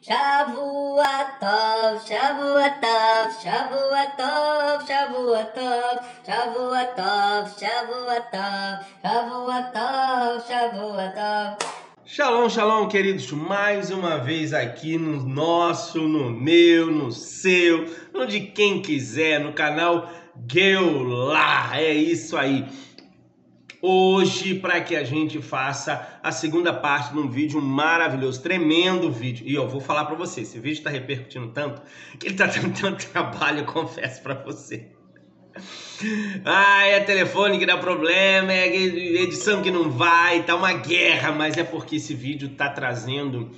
Shavua Tov, Shavua Tov, Shavua Tov, Shavua Tov, Shavua Tov, Shavua Tov, Shavua Tov, Shavua Tov. Shalom, shalom, queridos, mais uma vez aqui no nosso, no meu, no seu, no de quem quiser, no canal Geulah. É isso aí. Hoje, para que a gente faça a segunda parte de um vídeo maravilhoso, tremendo vídeo. E eu vou falar para você, esse vídeo está repercutindo tanto que ele está dando tanto trabalho, eu confesso para você. É telefone que dá problema, é edição que não vai, tá uma guerra, mas é porque esse vídeo tá trazendo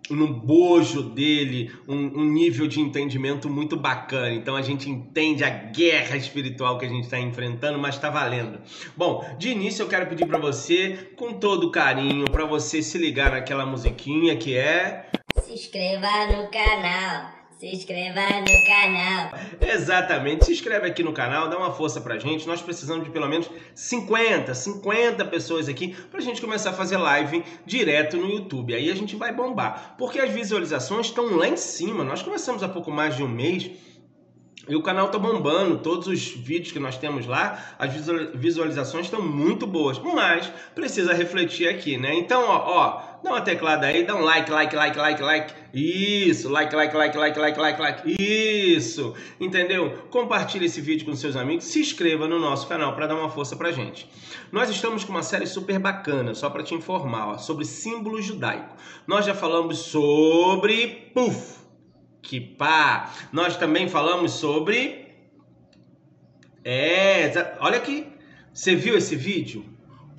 no bojo dele um nível de entendimento muito bacana. Então a gente entende a guerra espiritual que a gente está enfrentando, mas está valendo. Bom, de início eu quero pedir para você, com todo carinho, para você se ligar naquela musiquinha que é... Se inscreva no canal. Se inscreva no canal. Exatamente, se inscreve aqui no canal, dá uma força pra gente. Nós precisamos de pelo menos 50 pessoas aqui pra gente começar a fazer live direto no YouTube. Aí a gente vai bombar, porque as visualizações estão lá em cima. Nós começamos há pouco mais de um mês e o canal tá bombando. Todos os vídeos que nós temos lá, as visualizações estão muito boas, mas precisa refletir aqui, né? Então, dá uma teclada aí, dá um like. Isso, like. Isso, entendeu? Compartilhe esse vídeo com seus amigos, se inscreva no nosso canal para dar uma força pra gente. Nós estamos com uma série super bacana, só para te informar, sobre símbolo judaico. Nós já falamos sobre Kippá. Nós também falamos sobre... olha aqui. Você viu esse vídeo?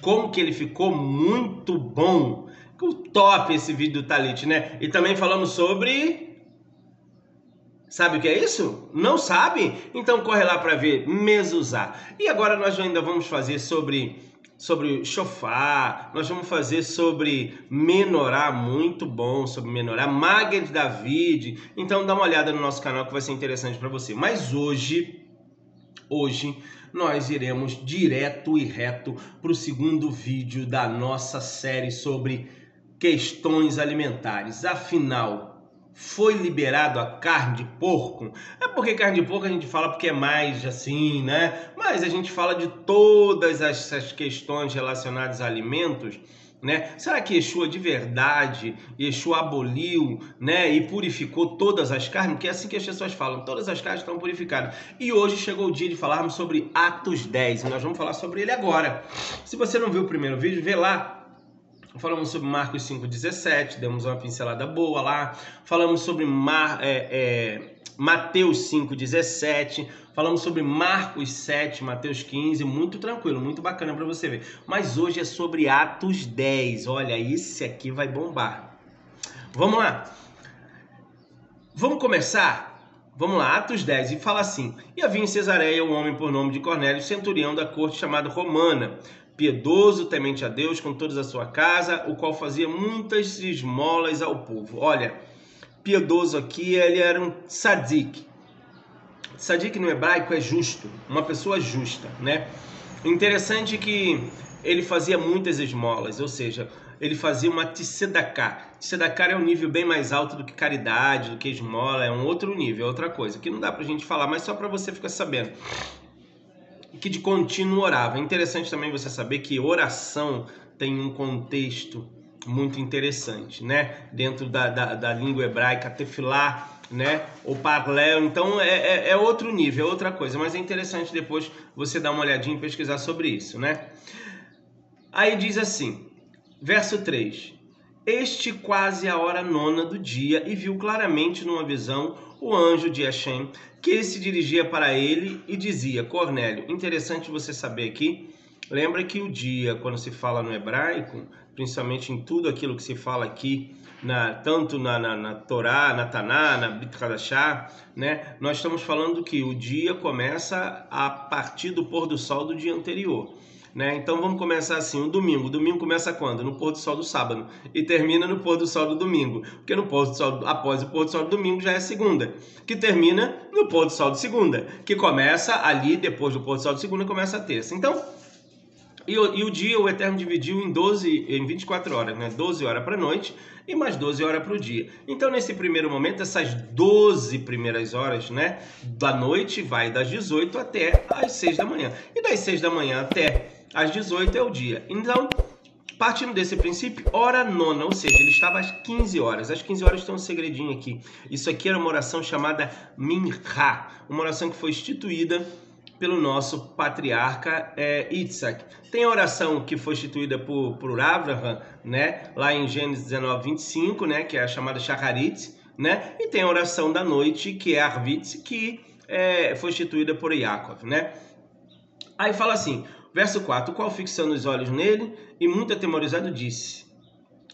Como que ele ficou muito bom. O top esse vídeo do Talit, né? E também falamos sobre... Sabe o que é isso? Não sabe? Então corre lá para ver Mezuzá. E agora nós ainda vamos fazer sobre Shofar, nós vamos fazer sobre Menorá, muito bom, sobre Menorá, Maged David. Então dá uma olhada no nosso canal que vai ser interessante para você. Mas hoje nós iremos direto e reto para o segundo vídeo da nossa série sobre questões alimentares. Afinal, foi liberado a carne de porco? É porque carne de porco a gente fala porque é mais assim, né? Mas a gente fala de todas essas questões relacionadas a alimentos, né? Será que Yeshua de verdade, Yeshua aboliu, né? E purificou todas as carnes? Porque é assim que as pessoas falam, todas as carnes estão purificadas. E hoje chegou o dia de falarmos sobre Atos 10, e nós vamos falar sobre ele agora. Se você não viu o primeiro vídeo, vê lá. Falamos sobre Marcos 5,17, demos uma pincelada boa lá. Falamos sobre Mateus 5,17. Falamos sobre Marcos 7, Mateus 15. Muito tranquilo, muito bacana para você ver. Mas hoje é sobre Atos 10. Olha, esse aqui vai bombar. Vamos lá. Vamos começar? Vamos lá, Atos 10. E fala assim: E havia em Cesareia um homem por nome de Cornélio, centurião da corte chamada Romana, piedoso, temente a Deus com toda a sua casa, o qual fazia muitas esmolas ao povo. Olha, piedoso aqui, ele era um tzadik. Tzadik no hebraico é justo, uma pessoa justa, né? Interessante que ele fazia muitas esmolas, ou seja, ele fazia uma tzedakah. Tzedakah é um nível bem mais alto do que caridade, do que esmola, é um outro nível, é outra coisa, que não dá pra gente falar, mas só para você ficar sabendo. Que de contínuo orava. É interessante também você saber que oração tem um contexto muito interessante, né? Dentro da língua hebraica, tefilá, né? O parléu, então é outro nível, é outra coisa, mas é interessante depois você dar uma olhadinha e pesquisar sobre isso, né? Aí diz assim, verso 3: Este quase a hora nona do dia, e viu claramente numa visão o anjo de Hashem, que se dirigia para ele e dizia: Cornélio. Interessante você saber aqui, lembra que o dia, quando se fala no hebraico, principalmente em tudo aquilo que se fala aqui, tanto na Torá, na Taná, na Brit Hadashá, né? Nós estamos falando que o dia começa a partir do pôr do sol do dia anterior. Né? Então vamos começar assim, o domingo. O domingo começa quando? No pôr do sol do sábado e termina no pôr do sol do domingo, porque no pôr do sol, após o pôr do sol do domingo já é segunda, que termina no pôr do sol de segunda, que começa ali depois do pôr do sol de segunda, começa a terça. Então E o dia o Eterno dividiu em 24 horas, né? 12 horas para a noite e mais 12 horas para o dia. Então, nesse primeiro momento, essas 12 primeiras horas, né, da noite vai das 18 até as 6 da manhã. E das 6 da manhã até as 18 é o dia. Então, partindo desse princípio, hora nona, ou seja, ele estava às 15 horas. Às 15 horas tem um segredinho aqui. Isso aqui era uma oração chamada Minha, uma oração que foi instituída pelo nosso patriarca Yitzhak. Tem a oração que foi instituída por Abraham, né, lá em Gênesis 19, 25, né, que é a chamada Shacharit, né, e tem a oração da noite, que é Arvit, que foi instituída por Yaakov, né. Aí fala assim, verso 4, o qual fixando os olhos nele e muito atemorizado disse,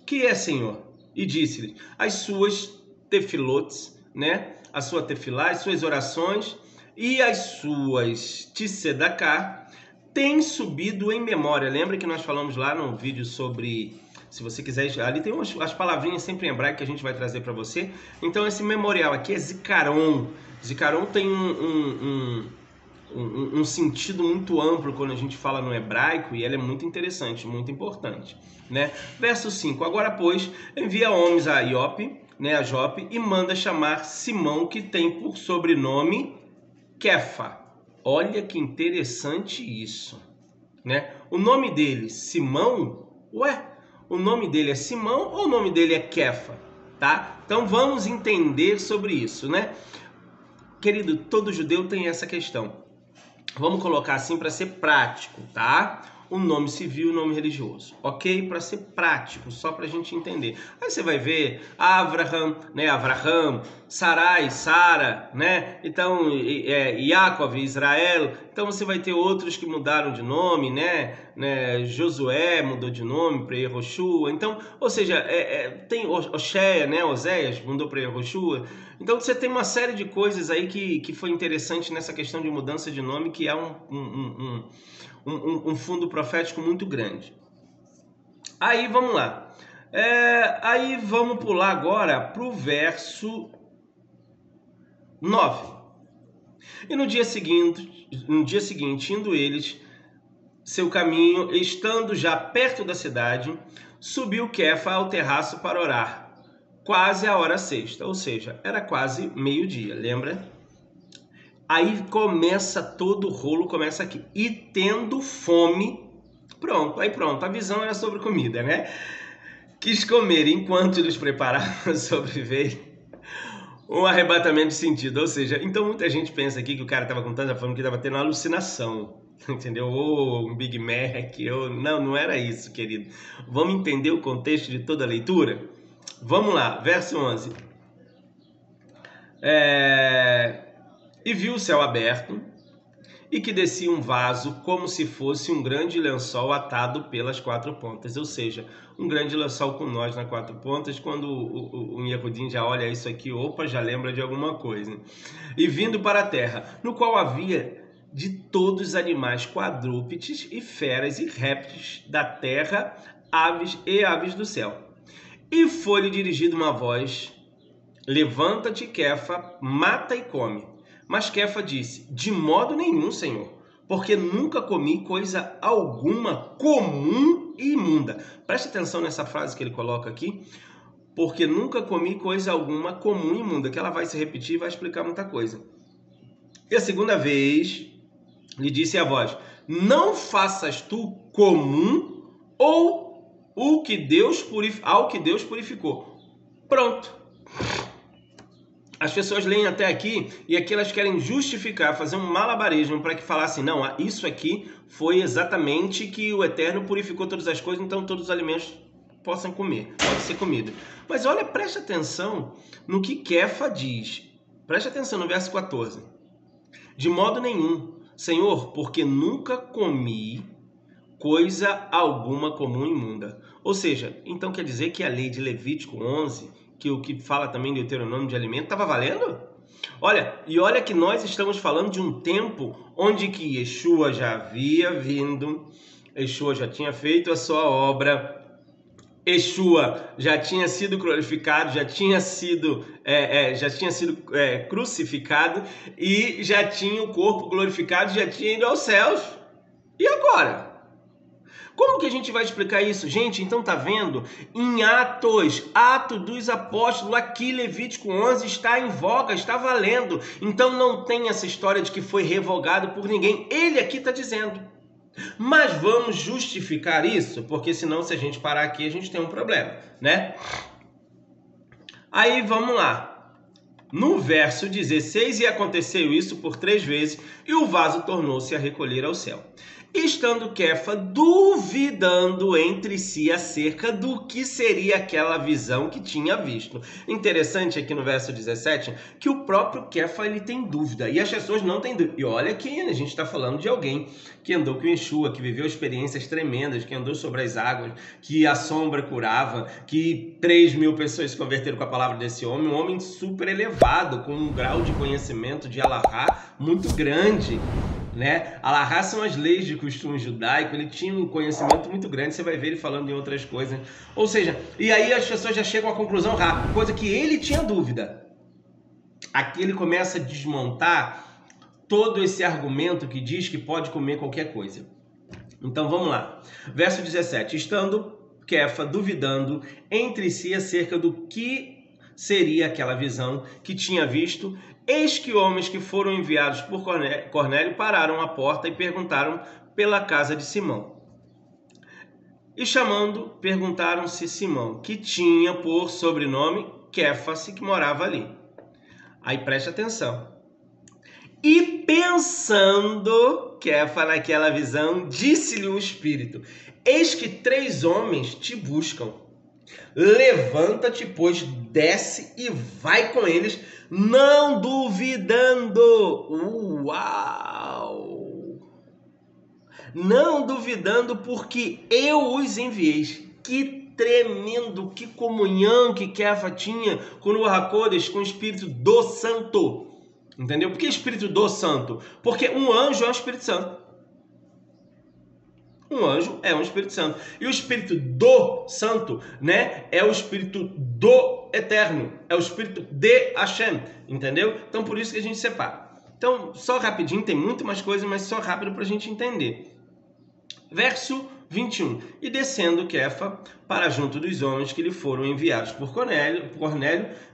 que é, Senhor? E disse-lhe, as suas tefilotes, né, a sua tefilá, as suas orações e as suas tzedaká têm subido em memória. Lembra que nós falamos lá no vídeo sobre, se você quiser, ali tem as palavrinhas sempre em hebraico que a gente vai trazer para você. Então esse memorial aqui é zikaron. Zikaron tem um sentido muito amplo quando a gente fala no hebraico e ele é muito interessante, muito importante, né? Verso 5, agora pois envia homens a Iope, né, a Jope, e manda chamar Simão, que tem por sobrenome Kefa. Olha que interessante isso, né? O nome dele, Simão, o nome dele é Simão ou o nome dele é Kefa, tá? Então vamos entender sobre isso, né? Querido, todo judeu tem essa questão. Vamos colocar assim para ser prático, tá? O nome civil e o nome religioso, ok? Para ser prático, só para a gente entender. Aí você vai ver Avraham, né? Avraham, Sarai, Sara, né? Então, Yaakov, Israel. Então você vai ter outros que mudaram de nome, né? Josué mudou de nome para Yehoshua. Então, ou seja, tem Oséias, né? Oséias mudou para Yehoshua. Então você tem uma série de coisas aí que foi interessante nessa questão de mudança de nome, que é um fundo profético muito grande. Aí vamos lá. Aí vamos pular agora para o verso 9. E no dia seguinte, indo eles seu caminho, estando já perto da cidade, subiu Kefa ao terraço para orar. Quase a hora sexta, ou seja, era quase meio-dia, lembra? Aí começa todo o rolo, começa aqui. E tendo fome, pronto, a visão era sobre comida, né? Quis comer enquanto eles preparavam, sobreveio um arrebatamento de sentido, ou seja, então muita gente pensa aqui que o cara estava com tanta fome que estava tendo uma alucinação, entendeu? Ou um Big Mac, não era isso, querido. Vamos entender o contexto de toda a leitura? Vamos lá, verso 11. E viu o céu aberto e que descia um vaso como se fosse um grande lençol atado pelas quatro pontas. Ou seja, um grande lençol com nós nas quatro pontas. Quando o Yehudim já olha isso aqui, opa, já lembra de alguma coisa. E vindo para a terra, no qual havia de todos os animais quadrúpedes e feras e répteis da terra, aves e aves do céu. E foi-lhe dirigida uma voz, levanta-te, Kefa, mata e come. Mas Kefa disse, de modo nenhum, Senhor, porque nunca comi coisa alguma comum e imunda. Preste atenção nessa frase que ele coloca aqui, porque nunca comi coisa alguma comum e imunda, que ela vai se repetir e vai explicar muita coisa. E a segunda vez, lhe disse a voz, não faças tu comum ou ao que Deus purificou. Pronto. As pessoas leem até aqui e aqui elas querem justificar, fazer um malabarismo para que falassem, não, isso aqui foi exatamente que o Eterno purificou todas as coisas, então todos os alimentos possam comer, pode ser comido. Mas olha, preste atenção no que Kefa diz. Preste atenção no verso 14. De modo nenhum, Senhor, porque nunca comi coisa alguma comum e imunda. Ou seja, então quer dizer que a lei de Levítico 11, que o que fala também do Deuteronômio de alimento, estava valendo? Olha que nós estamos falando de um tempo onde que Yeshua já havia vindo, Yeshua já tinha feito a sua obra, Yeshua já tinha sido glorificado, já tinha sido crucificado e já tinha o corpo glorificado, já tinha ido aos céus. E agora? Como que a gente vai explicar isso? Gente, então tá vendo? Em Atos dos Apóstolos, aqui Levítico 11 está em voga, está valendo. Então não tem essa história de que foi revogado por ninguém. Ele aqui está dizendo. Mas vamos justificar isso, porque senão se a gente parar aqui a gente tem um problema, né? Aí vamos lá. No verso 16, e aconteceu isso por 3 vezes, e o vaso tornou-se a recolher ao céu. Estando Kefa duvidando entre si acerca do que seria aquela visão que tinha visto. Interessante aqui no verso 17 que o próprio Kefa ele tem dúvida e as pessoas não têm dúvida. E olha que a gente está falando de alguém que andou com Yeshua, que viveu experiências tremendas, que andou sobre as águas, que a sombra curava, que 3.000 pessoas se converteram com a palavra desse homem, um homem super elevado, com um grau de conhecimento de Alahá muito grande. Né? Alahá são as leis de costume judaico, ele tinha um conhecimento muito grande, você vai ver ele falando em outras coisas. Ou seja, e aí as pessoas já chegam à conclusão rápida, coisa que ele tinha dúvida. Aqui ele começa a desmontar todo esse argumento que diz que pode comer qualquer coisa. Então vamos lá. Verso 17. Estando Kefa duvidando entre si acerca do que seria aquela visão que tinha visto, eis que homens que foram enviados por Cornélio pararam à porta e perguntaram pela casa de Simão. E chamando, perguntaram-se Simão, que tinha por sobrenome Kéfas, que morava ali. Aí preste atenção. E pensando Kefa naquela visão, disse-lhe o Espírito, eis que 3 homens te buscam. Levanta-te, pois, desce e vai com eles, não duvidando. Uau! Não duvidando, porque eu os enviei. Que tremendo, que comunhão que Kefa tinha com o Hakodesh, com o Espírito do Santo. Entendeu? Por que Espírito do Santo? Porque um anjo é um Espírito Santo. Um anjo é um Espírito Santo. E o Espírito do Santo, né, é o Espírito do Eterno. É o Espírito de Hashem. Entendeu? Então, por isso que a gente separa. Então, só rapidinho, tem muito mais coisa, mas só rápido para a gente entender. Verso 21. E descendo Kefa para junto dos homens que lhe foram enviados por Cornélio,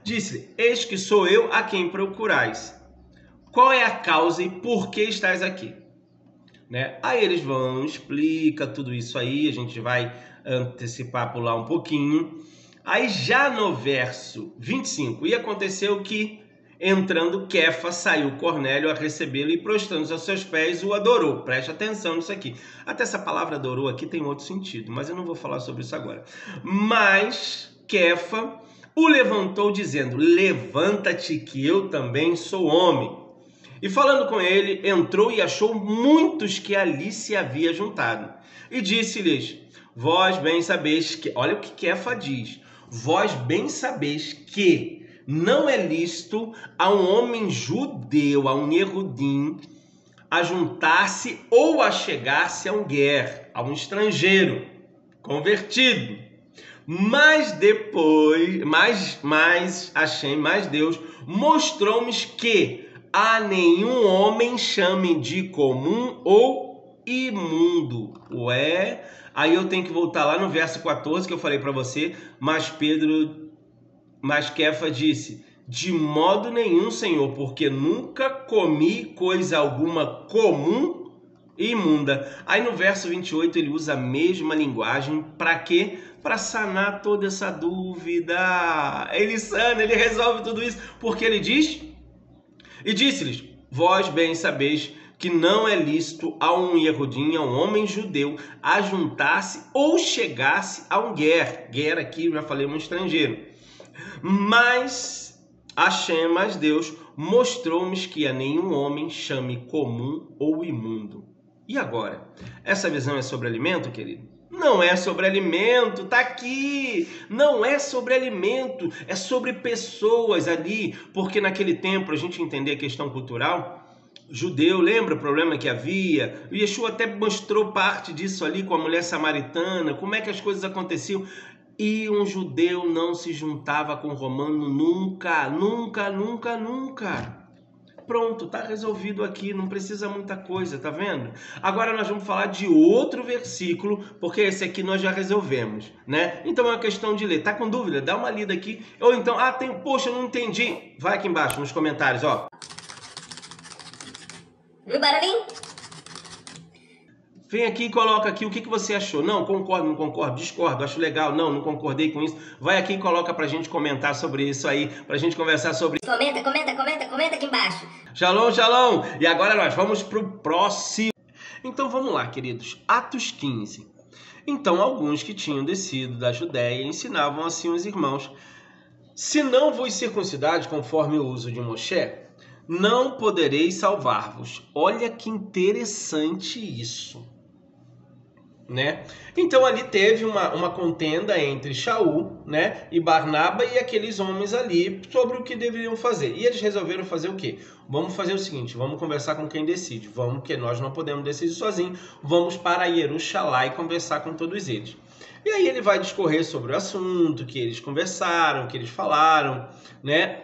disse-lhe, eis que sou eu a quem procurais. Qual é a causa e por que estás aqui? Né? Aí eles vão, explica tudo isso aí, a gente vai antecipar, pular um pouquinho. Aí já no verso 25, e aconteceu que, entrando Kefa, saiu Cornélio a recebê-lo e prostrando-se aos seus pés, o adorou. Preste atenção nisso aqui. Até essa palavra adorou aqui tem outro sentido, mas eu não vou falar sobre isso agora. Mas Kefa o levantou dizendo, levanta-te que eu também sou homem. E falando com ele, entrou e achou muitos que ali se havia juntado. E disse-lhes, vós bem sabeis que... Olha o que Kefa diz. Vós bem sabeis que não é lícito a um homem judeu, a um Yehudim, a juntar-se ou a chegar-se a um guer, a um estrangeiro convertido. Mas depois, mais Deus mostrou-me que a nenhum homem chame de comum ou imundo. Ué, aí eu tenho que voltar lá no verso 14 que eu falei para você, mas Kefa disse, de modo nenhum, Senhor, porque nunca comi coisa alguma comum e imunda. Aí no verso 28 ele usa a mesma linguagem, para quê? Para sanar toda essa dúvida. Ele sana, ele resolve tudo isso, porque ele diz... E disse-lhes, vós bem sabeis que não é lícito a um Yehudim, a um homem judeu, a juntar-se ou chegar-se a um guer. Guer aqui, eu já falei, um estrangeiro. Mas Deus mostrou-me que a nenhum homem chame comum ou imundo. E agora? Essa visão é sobre alimento, querido? Não é sobre alimento, tá aqui. Não é sobre alimento, é sobre pessoas ali. Porque naquele tempo, a gente entender a questão cultural, judeu, lembra o problema que havia? O Yeshua até mostrou parte disso ali com a mulher samaritana, como é que as coisas aconteciam. E um judeu não se juntava com um romano nunca, nunca, nunca, nunca. Pronto, tá resolvido aqui, não precisa muita coisa, tá vendo? Agora nós vamos falar de outro versículo, porque esse aqui nós já resolvemos, né? Então é uma questão de ler. Tá com dúvida? Dá uma lida aqui. Ou então, poxa, eu não entendi. Vai aqui embaixo nos comentários, ó. Viu o barulhinho? Vem aqui e coloca aqui o que você achou. Não, concordo, não concordo, discordo, acho legal, não concordei com isso. Vai aqui e coloca pra gente comentar sobre isso aí, pra gente conversar sobre... Comenta aqui embaixo. Shalom, shalom! E agora nós vamos pro próximo. Então vamos lá, queridos. Atos 15. Então alguns que tinham descido da Judéia ensinavam assim os irmãos: se não vos circuncidais conforme o uso de Moshe, não podereis salvar-vos. Olha que interessante isso, né? Então ali teve uma contenda entre Shaul, né, e Barnaba e aqueles homens ali sobre o que deveriam fazer. E eles resolveram fazer o quê? Vamos fazer o seguinte, vamos conversar com quem decide. Vamos, porque nós não podemos decidir sozinhos. Vamos para Jerusalém e conversar com todos eles. E aí ele vai discorrer sobre o assunto, que eles conversaram, que eles falaram, né?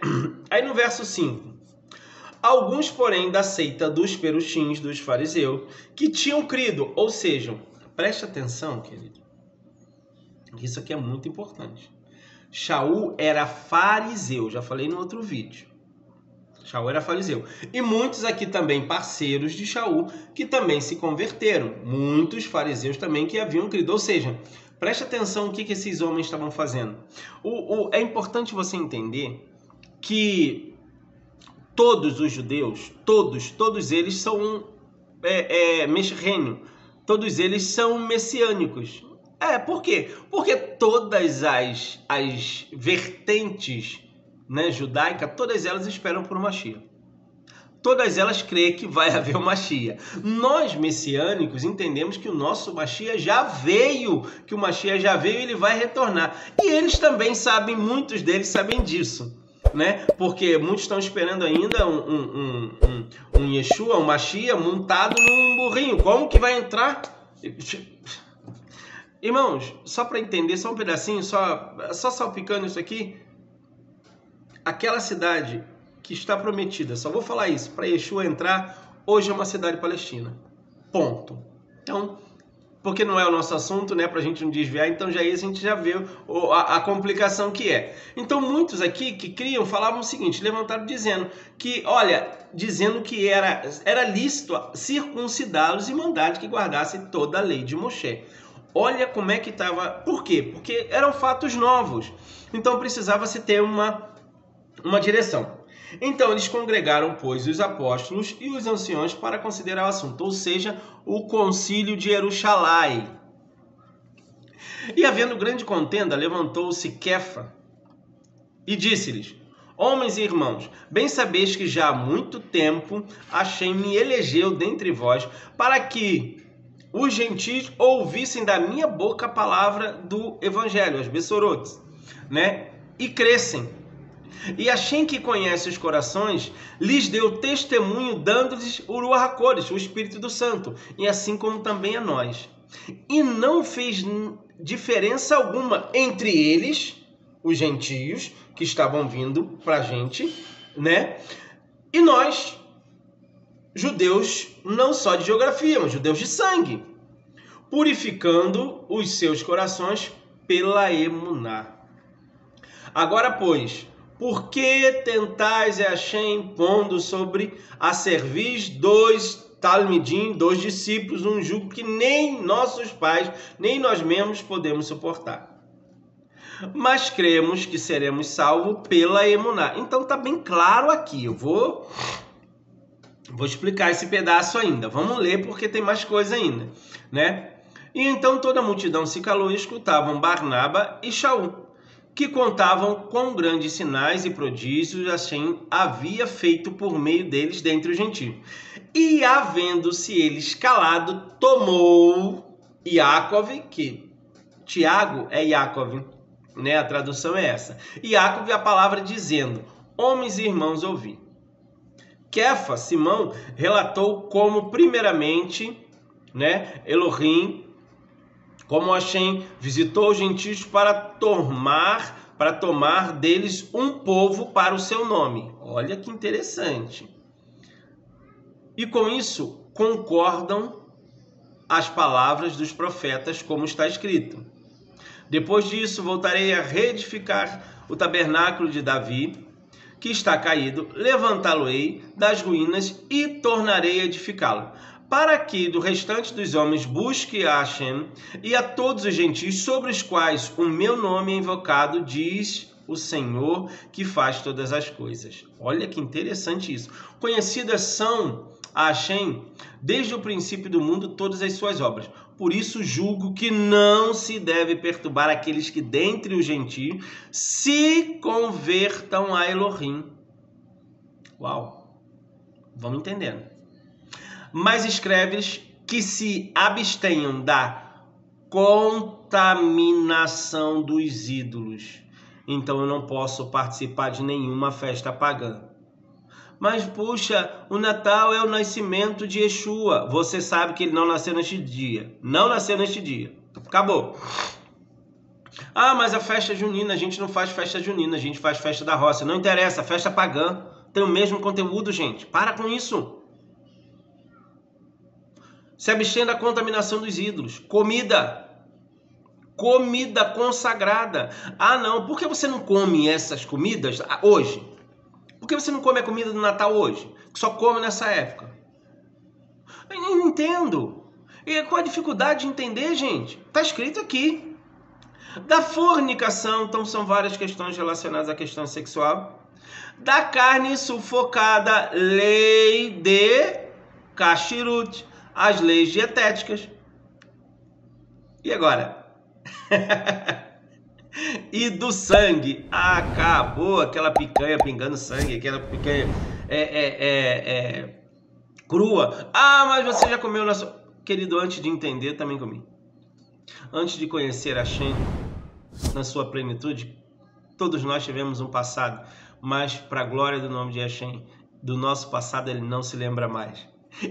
Aí no verso 5. Alguns, porém, da seita dos peruxins, dos fariseus, que tinham crido, ou seja, preste atenção, querido, isso aqui é muito importante. Shaul era fariseu, já falei no outro vídeo. Shaul era fariseu. E muitos aqui também, parceiros de Shaul, que também se converteram. Muitos fariseus também que haviam crido. Ou seja, preste atenção o que esses homens estavam fazendo. É importante você entender que todos os judeus, todos eles são mesrênio. Todos eles são messiânicos. Por quê? Porque todas as vertentes, né, judaicas, todas elas esperam por uma Mashiach. Todas elas creem que vai haver uma Mashiach. Nós, messiânicos, entendemos que o nosso Mashiach já veio, que o Mashiach já veio e ele vai retornar. E eles também sabem, muitos deles sabem disso, né? Porque muitos estão esperando ainda um Yeshua, um Mashiach montado num burrinho. Como que vai entrar? Irmãos, só para entender, só um pedacinho, só salpicando isso aqui. Aquela cidade que está prometida, só vou falar isso, para Yeshua entrar, hoje é uma cidade palestina. Ponto. Então, porque não é o nosso assunto, né, para a gente não desviar, então já a gente já vê a complicação que é. Então muitos aqui que criam falavam o seguinte, levantaram dizendo que, dizendo que era lícito circuncidá-los e mandar que guardassem toda a lei de Moshe. Olha como é que estava. Por quê? Porque eram fatos novos. Então precisava se ter uma direção. Então eles congregaram, pois, os apóstolos e os anciões para considerar o assunto, ou seja, o concílio de Jerusalém. E havendo grande contenda, levantou-se Kefa e disse-lhes: homens e irmãos, bem sabeis que já há muito tempo Hashem me elegeu dentre vós para que os gentios ouvissem da minha boca a palavra do evangelho, as Bessorotes, né? E crescem. E Hashem, que conhece os corações, lhes deu testemunho, dando-lhes o Ruach HaKodesh, o Espírito do Santo, e assim como também a nós. E não fez diferença alguma entre eles, os gentios, que estavam vindo para a gente, né? E nós, judeus, não só de geografia, mas judeus de sangue, purificando os seus corações pela emuná. Agora, pois, por que tentais Hashem pondo sobre a cerviz dos talmidim, dos discípulos, um jugo que nem nossos pais, nem nós mesmos podemos suportar? Mas cremos que seremos salvos pela emuná. Então tá bem claro aqui. Eu vou explicar esse pedaço ainda. Vamos ler porque tem mais coisa ainda, né? E então toda a multidão se calou e escutavam Barnaba e Shaul, que contavam com grandes sinais e prodígios Hashem havia feito por meio deles dentre os gentios. E havendo-se eles calado, tomou Iacov, que Tiago é Iacov, né? A tradução é essa. Iacov é a palavra dizendo: homens e irmãos, ouvi. Kefa, Simão, relatou como primeiramente, né, Elohim, como Hashem visitou os gentios para tomar deles um povo para o seu nome. Olha que interessante. e com isso concordam as palavras dos profetas, como está escrito. Depois disso, voltarei a reedificar o tabernáculo de Davi, que está caído, levantá-lo-ei das ruínas e tornarei a edificá-lo, para que do restante dos homens busque a Hashem e a todos os gentios sobre os quais o meu nome é invocado, diz o Senhor que faz todas as coisas. Olha que interessante isso. Conhecidas são a Hashem desde o princípio do mundo todas as suas obras. Por isso julgo que não se deve perturbar aqueles que dentre os gentios se convertam a Elohim. Uau! Vamos entendendo. Mas escreve-lhes que se abstenham da contaminação dos ídolos. Então eu não posso participar de nenhuma festa pagã. Mas, puxa, o Natal é o nascimento de Yeshua. Você sabe que ele não nasceu neste dia. Não nasceu neste dia. Acabou. Ah, mas a festa junina, a gente não faz festa junina, a gente faz festa da roça. Não interessa, festa pagã tem o mesmo conteúdo, gente. Para com isso. Se abstém da contaminação dos ídolos. Comida. Comida consagrada. Ah, não, por que você não come essas comidas hoje? Por que você não come a comida do Natal hoje? Que só come nessa época? Eu não entendo. E qual a dificuldade de entender, gente? Está escrito aqui. Da fornicação, então são várias questões relacionadas à questão sexual. Da carne sufocada, lei de Kashrut, as leis dietéticas. E agora? E do sangue, acabou aquela picanha pingando sangue, aquela picanha crua. Ah, mas você já comeu na sua... Querido, antes de entender, também comi. Antes de conhecer a Hashem na sua plenitude, todos nós tivemos um passado, mas para a glória do nome de Hashem, do nosso passado ele não se lembra mais.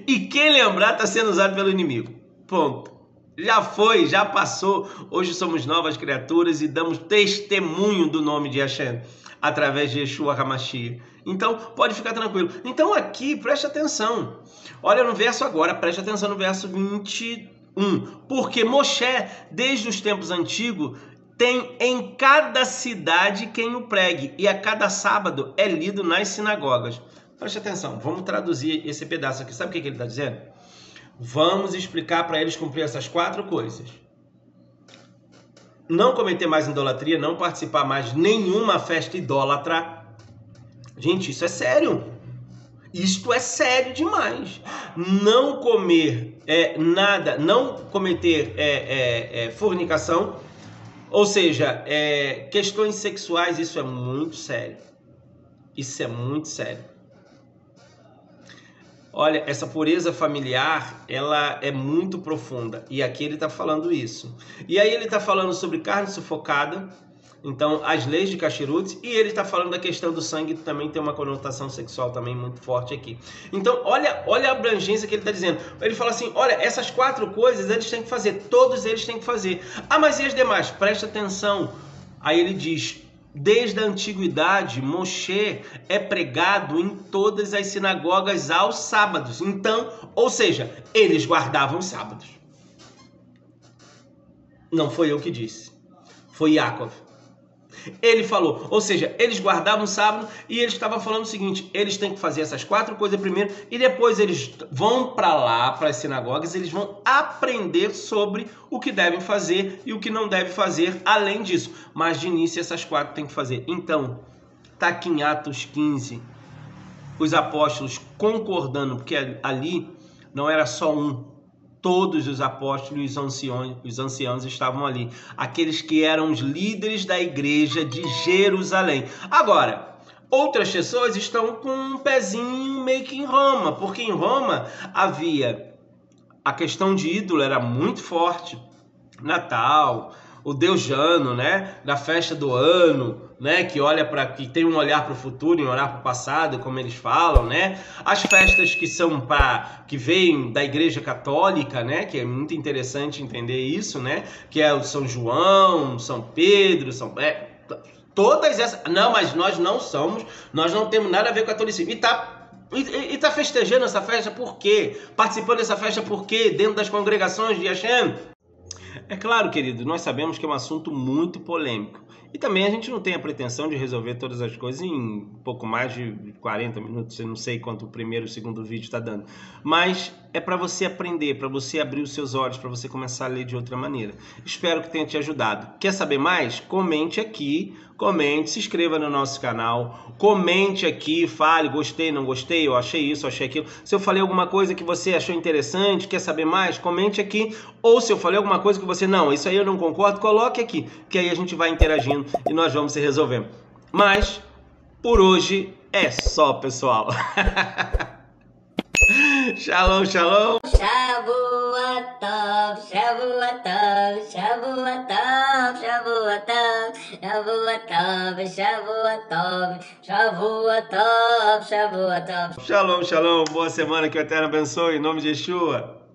E quem lembrar está sendo usado pelo inimigo. Ponto. Já foi, já passou. Hoje somos novas criaturas e damos testemunho do nome de Hashem através de Yeshua HaMashiach. Então, pode ficar tranquilo. Então, aqui, preste atenção. Olha no verso agora, preste atenção no verso 21. Porque Moshe, desde os tempos antigos, tem em cada cidade quem o pregue, e a cada sábado é lido nas sinagogas. Preste atenção, vamos traduzir esse pedaço aqui. Sabe o que ele está dizendo? Vamos explicar para eles cumprir essas 4 coisas. Não cometer mais idolatria, não participar mais de nenhuma festa idólatra. Gente, isso é sério. Isto é sério demais. Não comer nada, não cometer fornicação, ou seja, questões sexuais, isso é muito sério. Isso é muito sério. Olha, essa pureza familiar, ela é muito profunda. E aqui ele está falando isso. E aí ele está falando sobre carne sufocada, então as leis de Kashrut, e ele está falando da questão do sangue, que também tem uma conotação sexual também muito forte aqui. Então, olha a abrangência que ele está dizendo. Ele fala assim, olha, essas 4 coisas eles têm que fazer, todos eles têm que fazer. Ah, mas e as demais? Preste atenção. Aí ele diz... Desde a antiguidade, Moshe é pregado em todas as sinagogas aos sábados. Então, ou seja, eles guardavam os sábados. Não foi eu que disse. Foi Yaakov. Ele falou, ou seja, eles guardavam o sábado e ele estava falando o seguinte, eles têm que fazer essas 4 coisas primeiro e depois eles vão para lá, para as sinagogas, eles vão aprender sobre o que devem fazer e o que não devem fazer além disso. Mas de início essas 4 tem que fazer. Então, está aqui em Atos 15, os apóstolos concordando, porque ali não era só um. Todos os apóstolos e os anciãos estavam ali. Aqueles que eram os líderes da igreja de Jerusalém. Agora, outras pessoas estão com um pezinho meio que em Roma. Porque em Roma havia... A questão de ídolo era muito forte. Natal, o Deus Jano, né? Da festa do ano, né? Que tem um olhar para o futuro e um olhar para o passado, como eles falam, né? As festas que vêm da Igreja Católica, né? Que é muito interessante entender isso, né? Que é o São João, São Pedro, todas essas. Não, mas nós não temos nada a ver com o catolicismo. E tá E tá festejando essa festa por quê? Participando dessa festa por quê? Dentro das congregações de Hashem? É claro, querido, nós sabemos que é um assunto muito polêmico. E também a gente não tem a pretensão de resolver todas as coisas em pouco mais de 40 minutos. Eu não sei quanto o primeiro e o segundo vídeo está dando. Mas é para você aprender, para você abrir os seus olhos, para você começar a ler de outra maneira. Espero que tenha te ajudado. Quer saber mais? Comente aqui, comente, se inscreva no nosso canal, comente aqui, fale, gostei, não gostei, eu achei isso, eu achei aquilo. Se eu falei alguma coisa que você achou interessante, quer saber mais, comente aqui. Ou se eu falei alguma coisa que você, não, isso aí eu não concordo, coloque aqui, que aí a gente vai interagindo e nós vamos se resolvendo. Mas, por hoje, é só, pessoal. Shalom, shalom. Shavua Tov, Shavua Tov, Shavua Tov, Shavua Tov, Shavua Tov, Shavua Tov, Shavua Tov, Shavua Tov. Shalom, shalom. Boa semana, que o Eterno abençoe. Em nome de Yeshua.